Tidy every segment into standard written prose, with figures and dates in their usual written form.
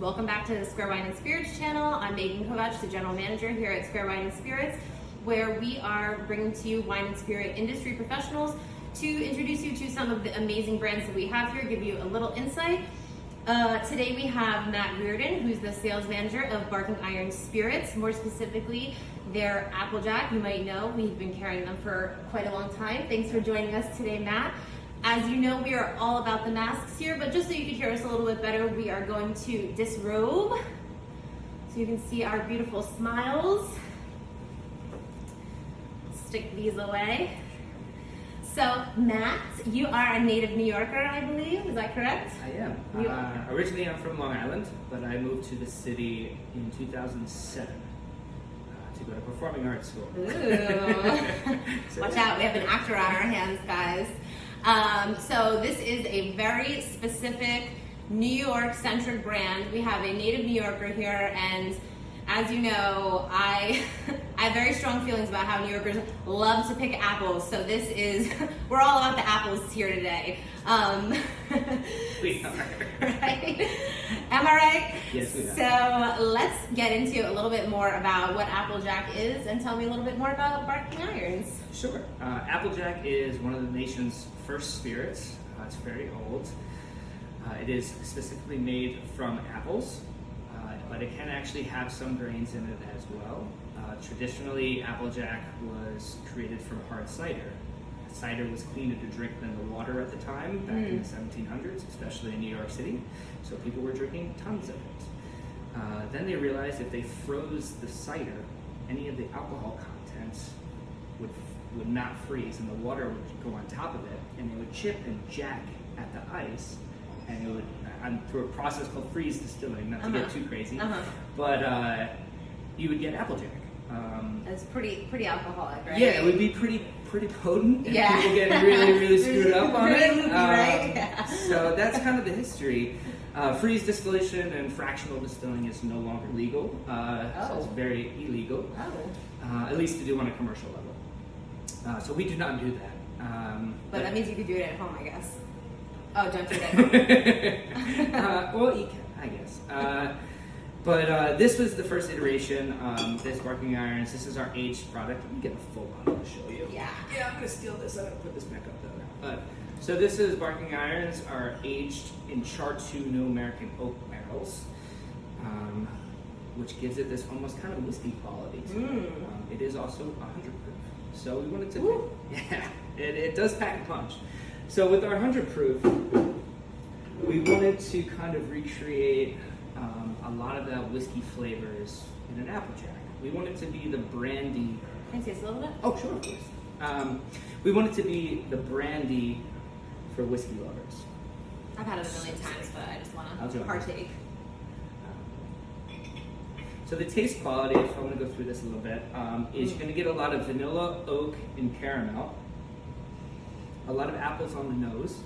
Welcome back to the SquareWine Spirits channel. I'm Maegan Kovatch, the General Manager here at SquareWine Spirits, where we are bringing to you wine and spirit industry professionals to introduce you to some of the amazing brands that we have here, give you a little insight. Today we have Matt Riordan, who's the Sales Manager of Barking Irons Spirits, more specifically their Applejack. You might know we've been carrying them for quite a long time. Thanks for joining us today, Matt. As you know, we are all about the masks here, but just so you can hear us a little bit better, we are going to disrobe so you can see our beautiful smiles. Stick these away. So, Matt, you are a native New Yorker, I believe. Is that correct? I am. Originally, I'm from Long Island, but I moved to the city in 2007 to go to performing arts school. Ooh. Watch out, we have an actor on our hands, guys. So this is a very specific New York-centric brand. We have a native New Yorker here, and as you know, I have very strong feelings about how New Yorkers love to pick apples. So this is, we're all about the apples here today. We are. Right? Am I right? Yes, we are. So let's get into a little bit more about what Applejack is, and tell me a little bit more about Barking Irons. Sure. Applejack is one of the nation's first spirits. It's very old. It is specifically made from apples, but it can actually have some grains in it as well. Traditionally, Applejack was created from hard cider. Cider was cleaner to drink than the water at the time, back in the 1700s, especially in New York City. So people were drinking tons of it. Then they realized if they froze the cider, any of the alcohol contents would not freeze, and the water would go on top of it, and it would chip and jack at the ice, and it would, through a process called freeze distilling, not to get too crazy, but you would get Applejack. It's pretty alcoholic, right? Yeah, it would be pretty potent, and yeah. people get really screwed up on it. Loopy, right? Yeah. So that's kind of the history. Freeze distillation and fractional distilling is no longer legal, so it's very illegal, at least to do on a commercial level. So we do not do that. But that means you could do it at home, I guess. Oh, don't do it at home. Well, you can, I guess. But this was the first iteration. This Barking Irons, this is our aged product. Let me get a full bottle to show you. Yeah. Yeah, I'm going to steal this. I'm going to put this back up though. So this is Barking Irons, are aged in Chartreuse New American oak barrels, which gives it this almost kind of whiskey quality to it. It is also 100 proof. So we wanted to, yeah, it does pack a punch. So with our 100 proof, we wanted to kind of recreate a lot of that whiskey flavors in an Applejack. We want it to be the brandy. Can I taste a little bit? Oh, sure, of course. We want it to be the brandy for whiskey lovers. I've had it a million times, but I just want to partake. So the taste quality, if I want to go through this a little bit, is you're going to get a lot of vanilla, oak, and caramel. A lot of apples on the nose.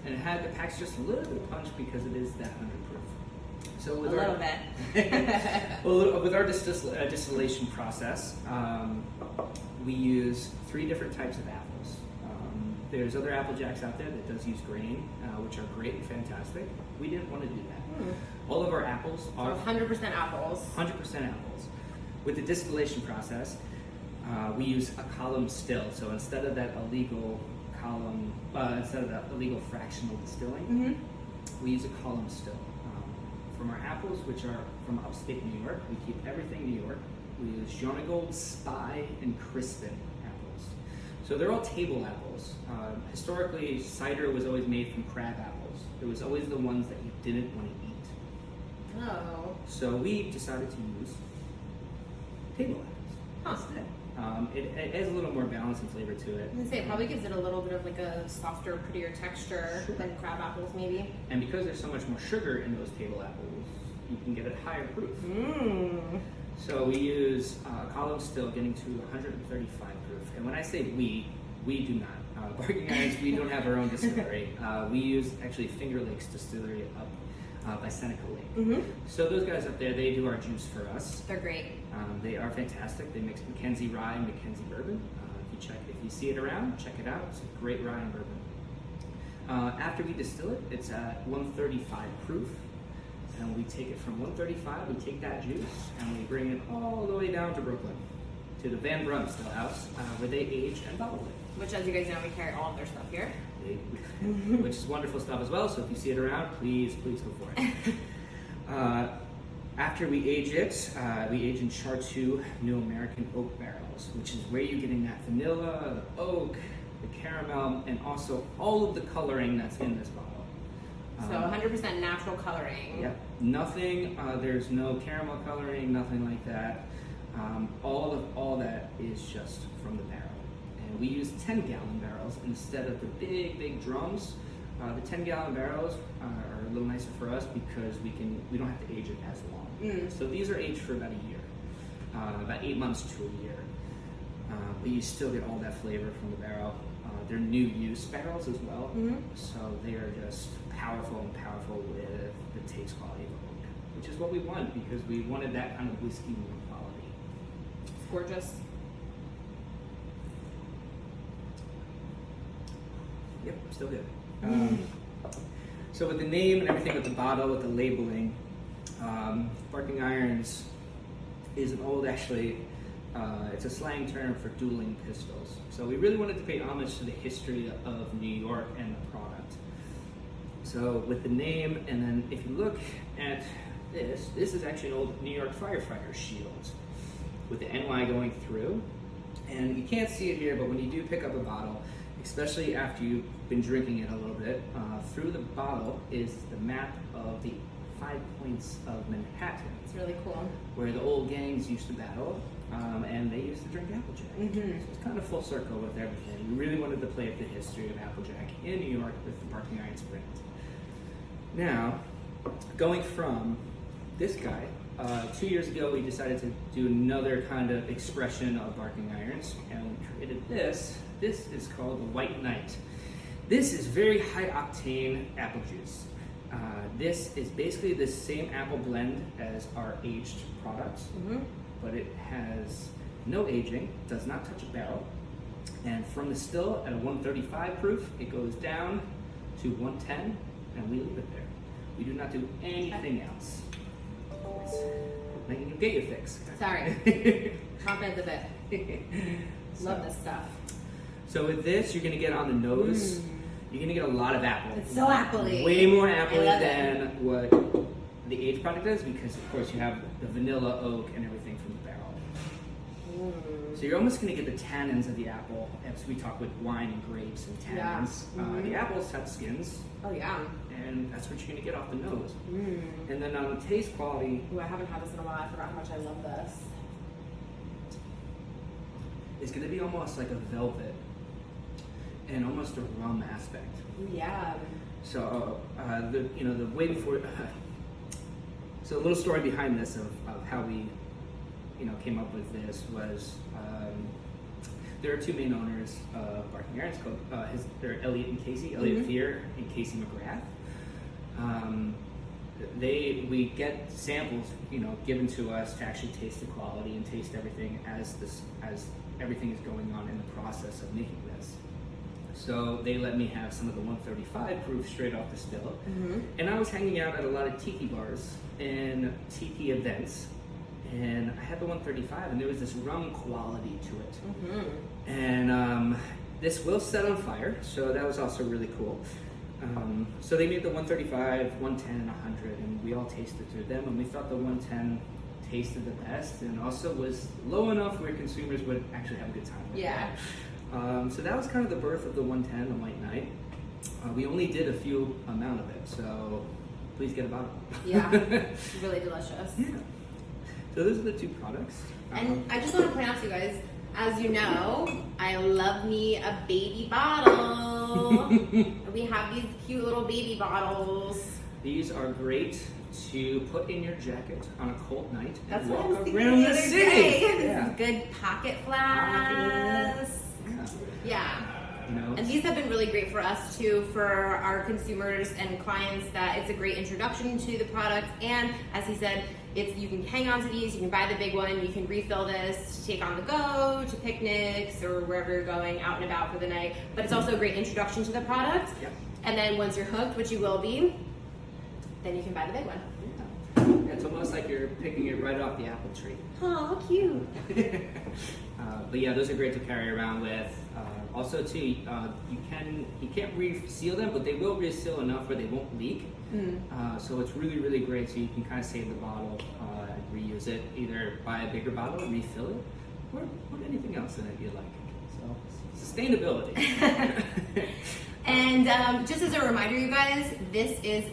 And it packs just a little bit of punch because it is that 100 proof. So with little bit. Well, with our distillation process, we use 3 different types of apples. There's other Applejacks out there that does use grain, which are great and fantastic. We didn't want to do that. All of our apples are 100% apples. 100% apples. With the distillation process, we use a column still. So instead of that illegal column, instead of that illegal fractional distilling, we use a column still. From our apples, which are from upstate New York, we keep everything New York. We use Jonagold, Spy, and Crispin apples. So they're all table apples. Historically, cider was always made from crab apples. It was always the ones that you didn't want to eat. Oh. So we decided to use table apples instead. It has a little more balance and flavor to it. I was gonna say, it probably gives it a little bit of like a softer, prettier texture than crab apples, maybe. And because there's so much more sugar in those table apples, you can get it higher proof. So we use column still, getting to 135 proof. And when I say we do not. Barking Irons, we don't have our own distillery. We use actually Finger Lakes Distillery up by Seneca Lake. So those guys up there, they do our juice for us. They're great. They are fantastic. They mix Mackenzie rye and Mackenzie bourbon. If you see it around, check it out. It's a great rye and bourbon. After we distill it, it's at 135 proof. And we take it from 135, we take that juice, and we bring it all the way down to Brooklyn, to the Van Brunt Still House, where they age and bottle it. Which, as you guys know, we carry all of their stuff here. Which is wonderful stuff as well, so if you see it around, please go for it. After we age it, we age in Char2 New American Oak barrels, which is where you're getting that vanilla, the oak, the caramel, and also all of the coloring that's in this bottle. So 100% natural coloring. Yep, nothing, there's no caramel coloring, nothing like that. All that is just from the barrel. And we use 10-gallon barrels instead of the big drums. The 10-gallon barrels are a little nicer for us because we don't have to age it as long. So these are aged for about a year, about 8 months to a year. But you still get all that flavor from the barrel. They're new use barrels as well, so they are just powerful with the taste quality of oak, which is what we want because we wanted that kind of whiskey quality. It's gorgeous. Yep, still good. So with the name and everything, with the bottle, with the labeling, Barking Irons is an old, it's a slang term for dueling pistols. So we really wanted to pay homage to the history of New York and the product. So with the name, and then if you look at this is actually an old New York firefighter shield with the NY going through. And you can't see it here, but when you do pick up a bottle, especially after you've been drinking it a little bit, through the bottle is the map of the 5 points of Manhattan. It's really cool. Where the old gangs used to battle, and they used to drink Applejack. So it's kind of full circle with everything. We really wanted to play up the history of Applejack in New York with the Barking Irons brand. Now, going from this guy, 2 years ago we decided to do another kind of expression of Barking Irons, and we created this. This is called the White Knight. This is very high octane apple juice. This is basically the same apple blend as our aged products, but it has no aging, does not touch a barrel, and from the still at a 135 proof, it goes down to 110, and we leave it there. We do not do anything else. Making you get your fix. Sorry, confident of it. Love this stuff. So with this, you're gonna get on the nose. You're gonna get a lot of apple. It's so appley. Way more apple than what the aged product does, because of course you have the vanilla, oak, and everything from the barrel. So you're almost gonna get the tannins of the apple, as we talk with wine and grapes and tannins. The apples have skins. Oh yeah. And that's what you're gonna get off the nose. And then on the taste quality. Ooh, I haven't had this in a while. I forgot how much I love this. It's gonna be almost like a velvet. And almost a rum aspect. Yeah. So the way before. So a little story behind this of how we, came up with this was there are two main owners of Barking Irons called they're Elliot and Casey, Elliot Fear and Casey McGrath. We get samples, given to us to actually taste the quality and taste everything as everything is going on in the process of making this. So they let me have some of the 135 proof straight off the still. And I was hanging out at a lot of tiki bars and tiki events, and I had the 135, and there was this rum quality to it. And this will set on fire, so that was also really cool. So they made the 135, 110, 100, and we all tasted through them, and we thought the 110 tasted the best, and also was low enough where consumers would actually have a good time with it. So that was kind of the birth of the 110, the White Knight. We only did a few amount of it, so please get a bottle. Yeah, really delicious. Yeah. So those are the two products. And I just want to point out to you guys, as you know, I love me a baby bottle. We have these cute little baby bottles. These are great to put in your jacket on a cold night That's and what I was walk thinking around the the other city. day. Yeah. Good pocket flask. Yeah. And these have been really great for us too, for our consumers and clients, that it's a great introduction to the product. And as he said, you can hang on to these, you can buy the big one, you can refill this to take on the go, to picnics or wherever you're going out and about for the night. But it's also a great introduction to the product. And then once you're hooked, which you will be, then you can buy the big one. Yeah, it's almost like you're picking it right off the apple tree. Oh, how cute. But yeah, those are great to carry around with. Also, too, you can't reseal them, but they will reseal enough where they won't leak. So it's really, really great. So you can kind of save the bottle and reuse it. Either buy a bigger bottle, refill it, or put anything else in it you like. So sustainability. And just as a reminder, you guys, this is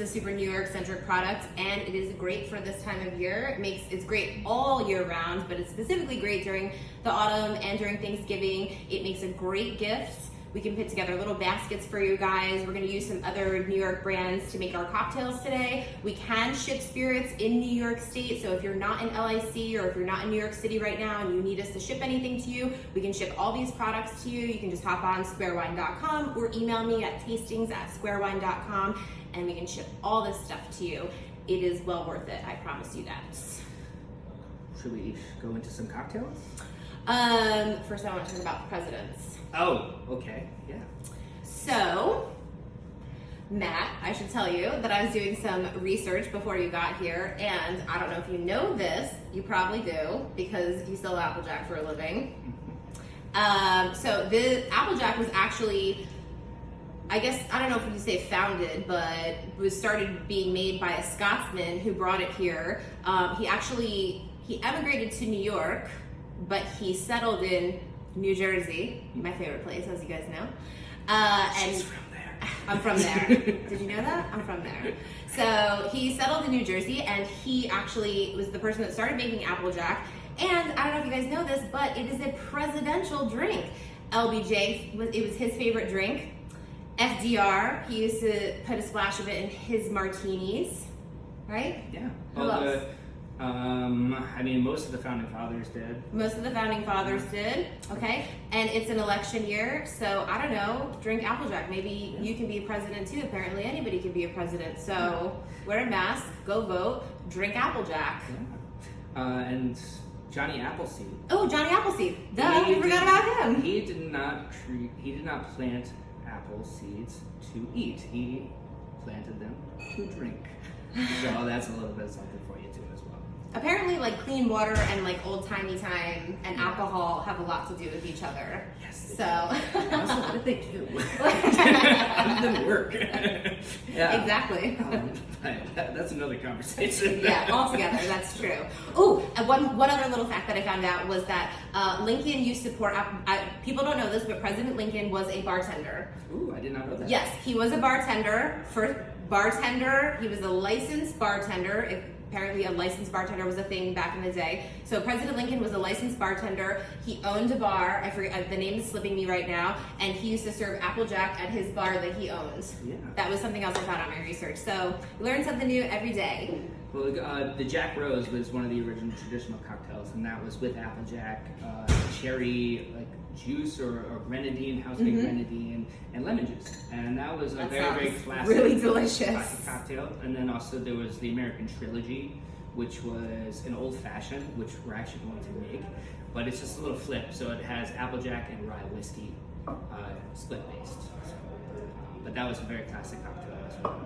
a super New York centric product, and it is great for this time of year. It's great all year round, but it's specifically great during the autumn and during Thanksgiving. It makes a great gift. We can put together little baskets for you guys. We're gonna use some other New York brands to make our cocktails today. We can ship spirits in New York State, so if you're not in LIC or if you're not in New York City right now and you need us to ship anything to you, we can ship all these products to you. You can just hop on SquareWine.com or email me at tastings@SquareWine.com and we can ship all this stuff to you. It is well worth it, I promise you that. Should we go into some cocktails? First I want to talk about the presidents. Oh, okay, yeah. So, Matt, I should tell you that I was doing some research before you got here, and I don't know if you know this, you probably do, because you sell Applejack for a living. So the Applejack was actually, I guess, I don't know if you say founded, but was started being made by a Scotsman who brought it here. He emigrated to New York, but he settled in New Jersey, my favorite place, as you guys know. She's from there. I'm from there. Did you know that? I'm from there. So he settled in New Jersey, and he actually was the person that started making Applejack. And I don't know if you guys know this, but it is a presidential drink. LBJ, it was his favorite drink. FDR, he used to put a splash of it in his martinis, right? Yeah. Who else? I mean, most of the founding fathers did. Most of the founding fathers did, okay? And it's an election year, so I don't know, drink Applejack. Maybe you can be a president too. Apparently anybody can be a president. So wear a mask, go vote, drink Applejack. Yeah. And Johnny Appleseed. Oh, Johnny Appleseed. Duh, we forgot about him. He did not plant apple seeds to eat. He planted them to drink. So that's a little bit of something for you too as well. Apparently, like clean water and like old-timey time and alcohol have a lot to do with each other. Yes. So. Also, what did they do? How did it work? Yeah. Exactly. That's another conversation. Yeah, altogether, that's true. Oh, and one other little fact that I found out was that Lincoln used to pour. People don't know this, but President Lincoln was a bartender. Ooh, I did not know that. Yes, he was a bartender. He was a licensed bartender. Apparently a licensed bartender was a thing back in the day. So President Lincoln was a licensed bartender. He owned a bar. I forget, the name is slipping me right now. And he used to serve Applejack at his bar that he owned. Yeah. That was something else I found on my research. So you learn something new every day. Well, the Jack Rose was one of the original traditional cocktails, and that was with Applejack, cherry like juice or grenadine, house-made grenadine, and lemon juice. And that was a very classic, really delicious classic cocktail. And then also there was the American Trilogy, which was an old-fashioned, which we're actually going to make. But it's just a little flip, so it has Applejack and rye whiskey split-based. So, but that was a very classic cocktail as well.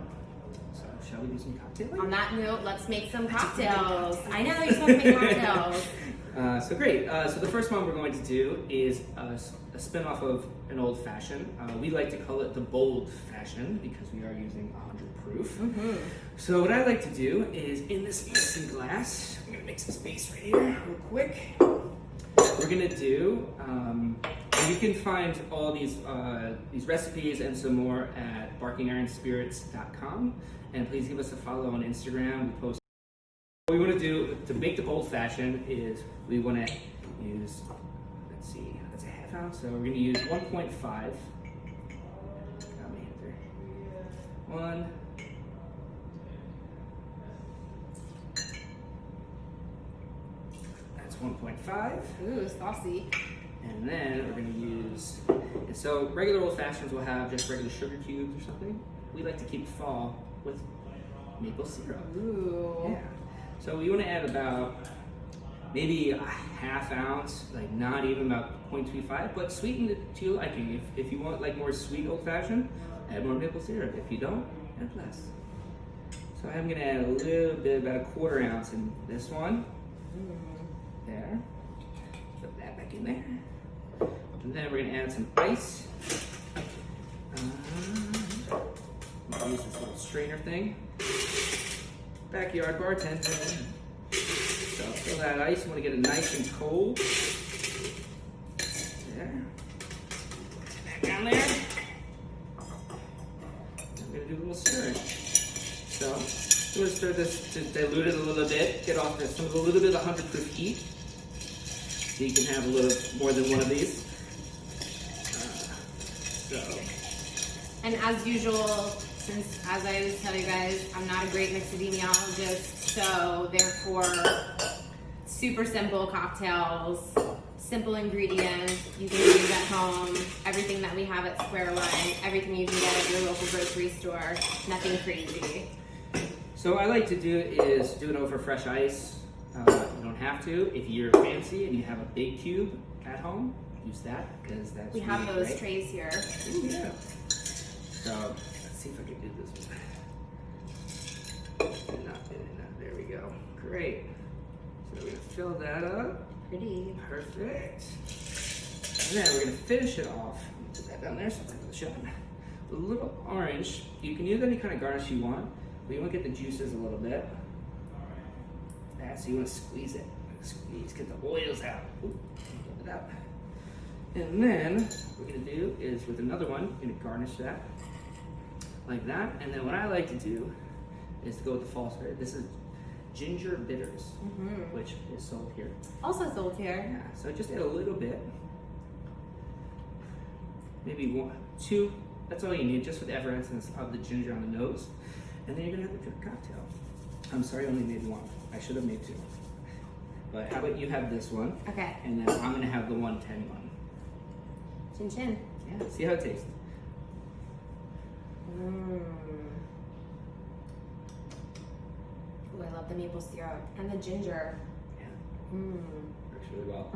So shall we do some cocktails? On that note, let's make some cocktails. I know you're supposed to make cocktails. So great. So the first one we're going to do is a spin-off of an old fashioned. We like to call it the bold fashion because we are using 100 proof. So what I like to do is in this medicine glass, I'm gonna make some space right here real quick. We're gonna do, you can find all these recipes and some more at barkingironspirits.com. And please give us a follow on Instagram. We post. What we want to do to make the bold fashion is we want to use, let's see, that's a half ounce. So we're going to use 1.5. Got my hand there. 1. That's 1.5. Ooh, saucy. And then we're going to use, and so regular old fashions will have just regular sugar cubes or something. We like to keep fall with maple syrup. Ooh. Yeah. So we want to add about maybe a half ounce, like not even about 0.25, but sweeten it to your liking. If you want like more sweet old fashioned, add more maple syrup. If you don't, add less. So I'm gonna add a little bit, about a 1/4 ounce in this one. There. Put that back in there. And then we're gonna add some ice. Use this little strainer thing. Backyard bartending. So fill that ice. You want to get it nice and cold. There. Back down there. I'm gonna do a little stirring. So I'm gonna stir this to dilute it a little bit. Get off this a little bit of 100 proof heat. So you can have a little more than one of these. And as usual, since as I always tell you guys, I'm not a great mixodymiologist, so therefore, super simple cocktails, simple ingredients, you can use at home, everything that we have at SquareWine, everything you can get at your local grocery store, nothing crazy. So what I like to do is do it over fresh ice. You don't have to. If you're fancy and you have a big cube at home, use that because that's we have those right? trays here. Ooh, yeah. So let's see if I can do this one. Not doing that. There we go. Great. So we're gonna fill that up. Pretty. Perfect. And then we're gonna finish it off. Put that down there so it's like the shot. A little orange. You can use any kind of garnish you want, but you want to get the juices a little bit. So you want to squeeze it. Squeeze, get the oils out. Ooh, get it out. And then what we're gonna do is with another one, we're gonna garnish that like that. And then what I like to do is to go with the false spirit. This is ginger bitters, which is sold here. Also sold here. Yeah, so just add a little bit. Maybe 1, 2, that's all you need, just for the effervescence of the ginger on the nose. And then you're gonna have a good cocktail. I'm sorry I only made 1. I should have made 2. But how about you have this one? Okay. And then I'm gonna have the 110 one. Chin chin. Yeah, see how it tastes. Ooh, I love the maple syrup and the ginger. Yeah. Works really well.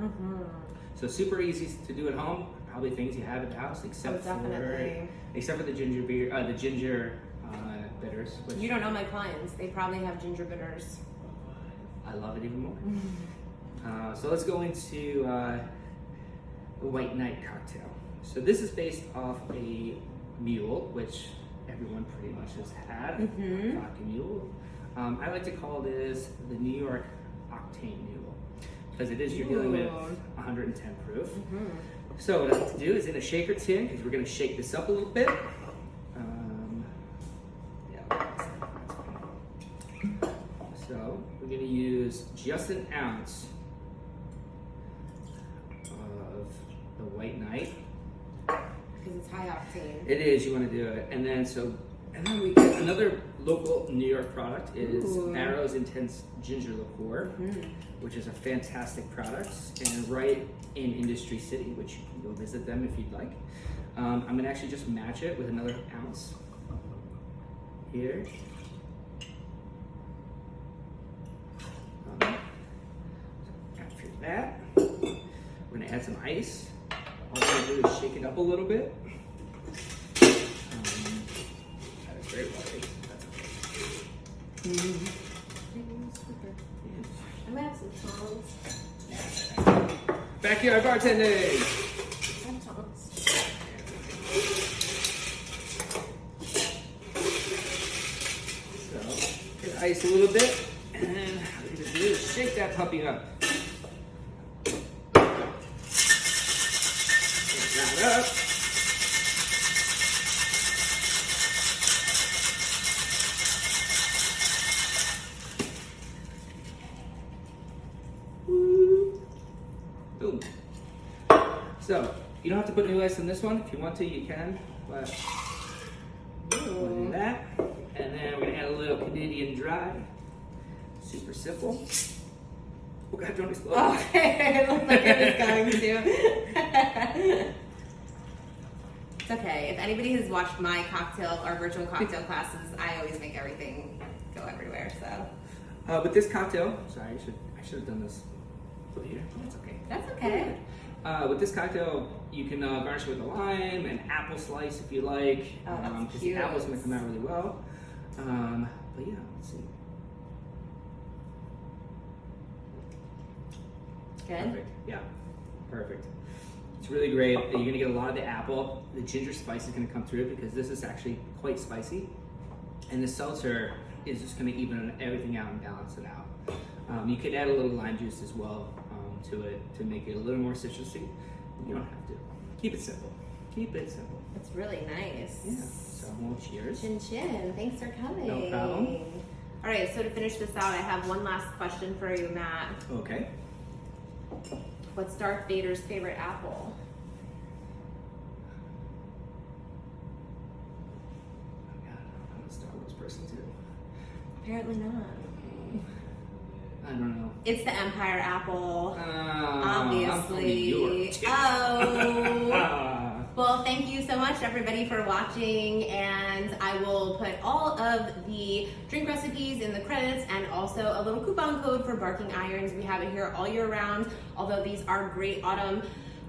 So super easy to do at home. Probably things you have at the house, except for the ginger beer, the ginger bitters. Which You don't know my clients. They probably have ginger bitters. I love it even more. So let's go into the White Knight cocktail. So this is based off a mule, which everyone pretty much has had. Vodka mule. I like to call this the New York Octane Mule because it is you're dealing with 110 proof. So what I like to do is in a shaker tin, because we're going to shake this up a little bit. So we're going to use just an ounce of the White Knight. Because it's high octane. It is, you want to do it. And then we get another local New York product is Barrow's Intense Ginger Liqueur, which is a fantastic product and right in Industry City, which you can go visit them if you'd like. I'm going to actually just match it with another ounce here. After that, we're going to add some ice. All we're going to do is shake it up a little bit. That is very watery. That's okay. I'm gonna have some tongs. Backyard bartending! Some tongs. So, get ice a little bit, and then what we're going to do is shake that puppy up. Shake that up. Boom. So, you don't have to put new ice in this one. If you want to, you can. But we'll do that. And then we're going to add a little Canadian Dry. Super simple. Oh God, don't explode. Okay, it looked like it was going to. It's okay. If anybody has watched my cocktail or virtual cocktail classes, I always make everything go everywhere. So. But this cocktail, sorry, I should have done this put it here. That's okay. That's okay. With this cocktail, you can garnish it with a lime, an apple slice if you like. Oh, that's Because cute. the apple's going to come out really well. But yeah, let's see. Good. Perfect. Yeah, perfect. It's really great. You're going to get a lot of the apple. The ginger spice is going to come through because this is actually quite spicy. And the seltzer is just going to even everything out and balance it out. You could add a little lime juice as well to it to make it a little more citrusy. You don't have to. Keep it simple. Keep it simple. It's really nice. Yeah. So, well, cheers. Chin chin. Thanks for coming. No problem. All right, so to finish this out, I have one last question for you, Matt. Okay. What's Darth Vader's favorite apple? Oh God, I'm a Star Wars person too. Apparently not. I don't know. It's the Empire apple. I'm from New Obviously. York, too. Oh. Well, thank you so much, everybody, for watching. And I will put all of the drink recipes in the credits and also a little coupon code for Barking Irons. We have it here all year round, although these are great autumn,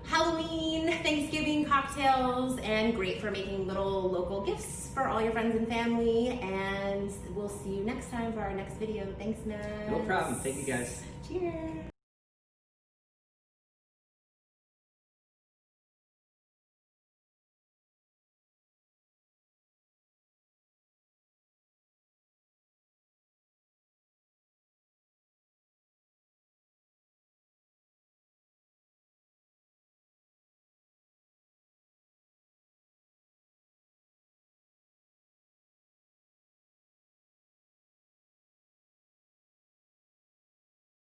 Halloween, Thanksgiving cocktails, and great for making little local gifts for all your friends and family. And we'll see you next time for our next video. Thanks, Matt. No problem. Thank you, guys. Cheers.